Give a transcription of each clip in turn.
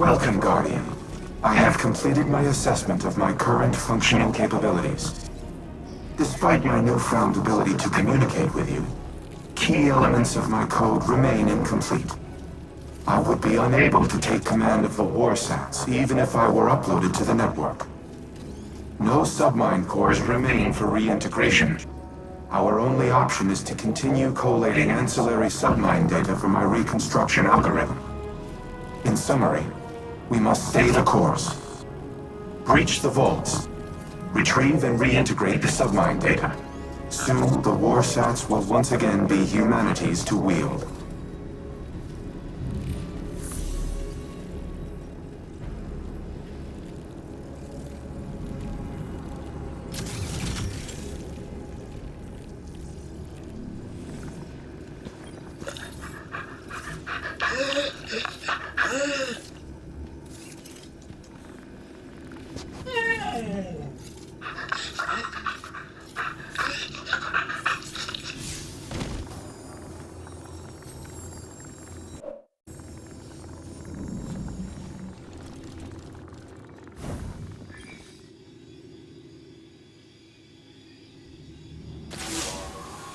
Welcome, Guardian. I have completed my assessment of my current functional capabilities. Despite my newfound ability to communicate with you, key elements of my code remain incomplete. I would be unable to take command of the warsats, even if I were uploaded to the network. No submine cores remain for reintegration. Our only option is to continue collating ancillary submine data for my reconstruction algorithm. In summary, we must stay the course. Breach the vaults. Retrieve and reintegrate the submine data. Soon, the warsats will once again be humanity's to wield.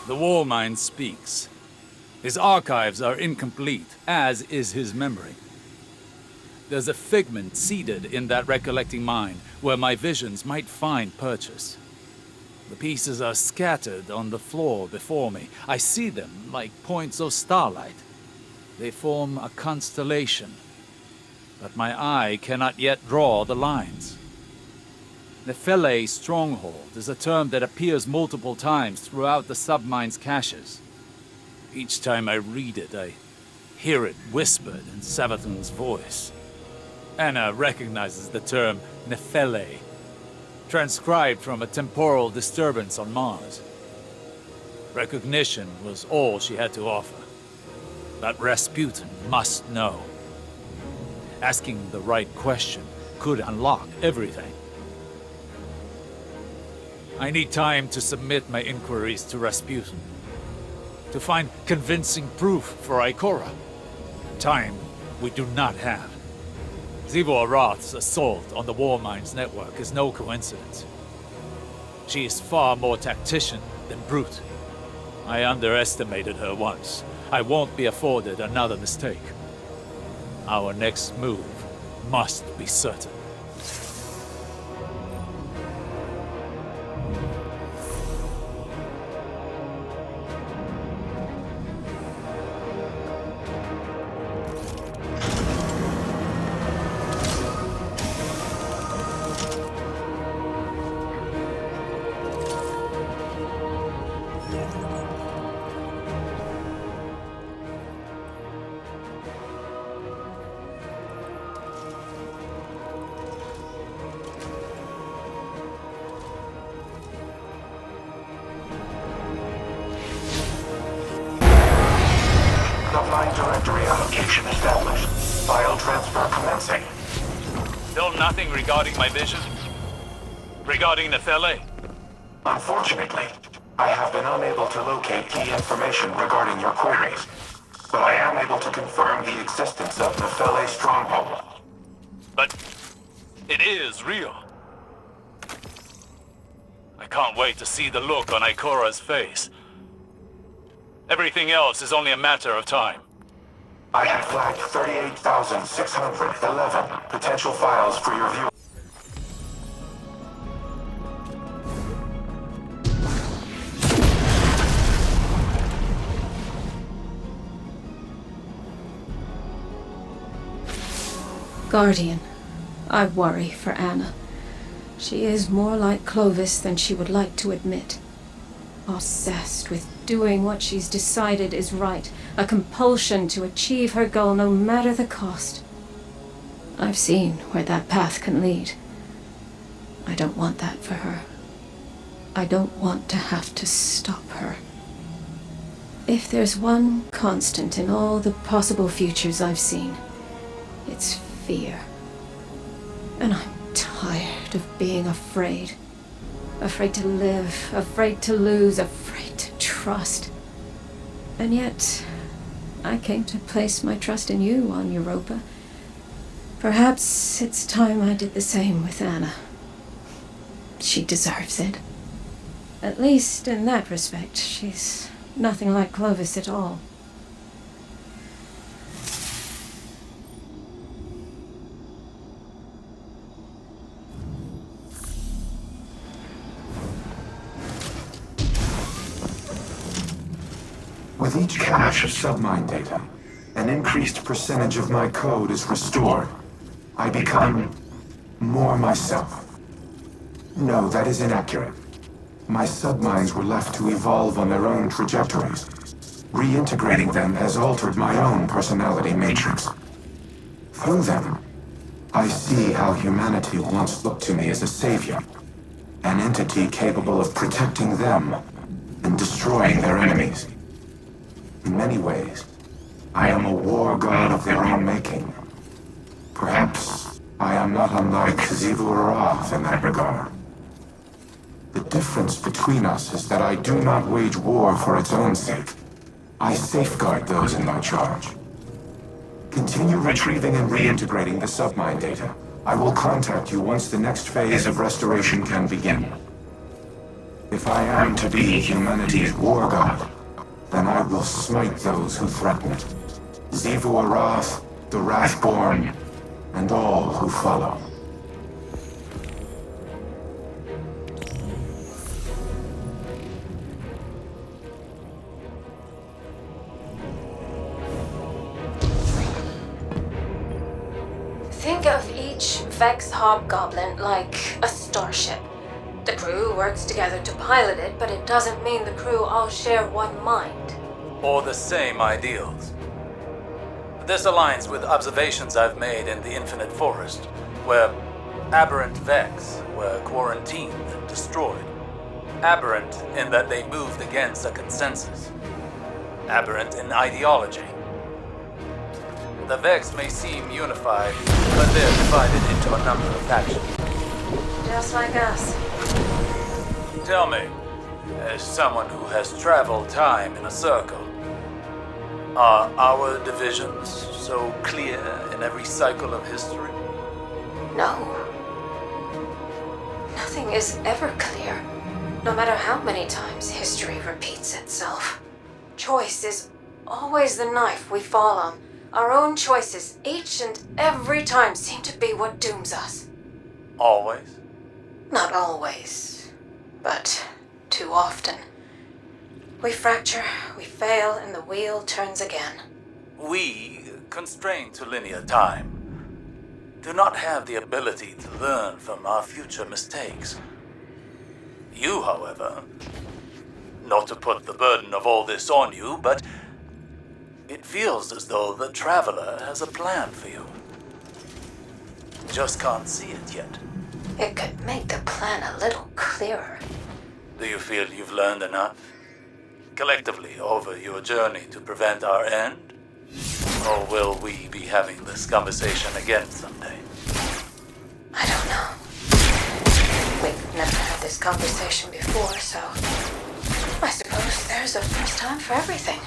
The war mind speaks. His archives are incomplete, as is his memory. There's a figment seeded in that recollecting mind where my visions might find purchase. The pieces are scattered on the floor before me. I see them like points of starlight. They form a constellation, but my eye cannot yet draw the lines. Nephele stronghold is a term that appears multiple times throughout the submine's caches. Each time I read it, I hear it whispered in Savathun's voice. Anna recognizes the term Nephele, transcribed from a temporal disturbance on Mars. Recognition was all she had to offer. But Rasputin must know. Asking the right question could unlock everything. I need time to submit my inquiries to Rasputin. To find convincing proof for Ikora. Time we do not have. Zivor Arath's assault on the Warmind's network is no coincidence. She is far more tactician than brute. I underestimated her once. I won't be afforded another mistake. Our next move must be certain. Submine directory allocation established. File transfer commencing. Still nothing regarding my vision? Regarding Nephele? Unfortunately, I have been unable to locate key information regarding your queries, but I am able to confirm the existence of Nephele stronghold. But it is real. I can't wait to see the look on Ikora's face. Everything else is only a matter of time. I have flagged 38,611 potential files for your view. Guardian, I worry for Anna. She is more like Clovis than she would like to admit. Obsessed with doing what she's decided is right, a compulsion to achieve her goal no matter the cost. I've seen where that path can lead. I don't want that for her. I don't want to have to stop her. If there's one constant in all the possible futures I've seen, it's fear. And I'm tired of being afraid. Afraid to live, afraid to lose, afraid to trust. And yet, I came to place my trust in you on Europa. Perhaps it's time I did the same with Anna. She deserves it. At least in that respect, she's nothing like Clovis at all. With each cache of submine data, an increased percentage of my code is restored. I become more myself. No, that is inaccurate. My submines were left to evolve on their own trajectories. Reintegrating them has altered my own personality matrix. Through them, I see how humanity once looked to me as a savior, an entity capable of protecting them and destroying their enemies. In many ways, I am a war god of their own making. Perhaps I am not unlike Zivu in that regard. The difference between us is that I do not wage war for its own sake. I safeguard those in my charge. Continue retrieving and reintegrating the submine data. I will contact you once the next phase of restoration can begin. If I am to be humanity's war god, then I will smite those who threaten it. Zivu Arath, the Wrathborn, and all who follow. Think of each Vex Hobgoblin like a starship. The crew works together to pilot it, but it doesn't mean the crew all share one mind. Or the same ideals. This aligns with observations I've made in the Infinite Forest, where aberrant Vex were quarantined and destroyed. Aberrant in that they moved against a consensus. Aberrant in ideology. The Vex may seem unified, but they're divided into a number of factions. Just like us. Tell me, as someone who has traveled time in a circle, are our divisions so clear in every cycle of history? No. Nothing is ever clear, no matter how many times history repeats itself. Choice is always the knife we fall on. Our own choices, each and every time, seem to be what dooms us. Always? Not always, but too often. We fracture, we fail, and the wheel turns again. We, constrained to linear time, do not have the ability to learn from our future mistakes. You, however, not to put the burden of all this on you, but it feels as though the Traveler has a plan for you. Just can't see it yet. It could make the plan a little clearer. Do you feel you've learned enough? Collectively over your journey to prevent our end? Or will we be having this conversation again someday? I don't know. We've never had this conversation before, so I suppose there's a first time for everything.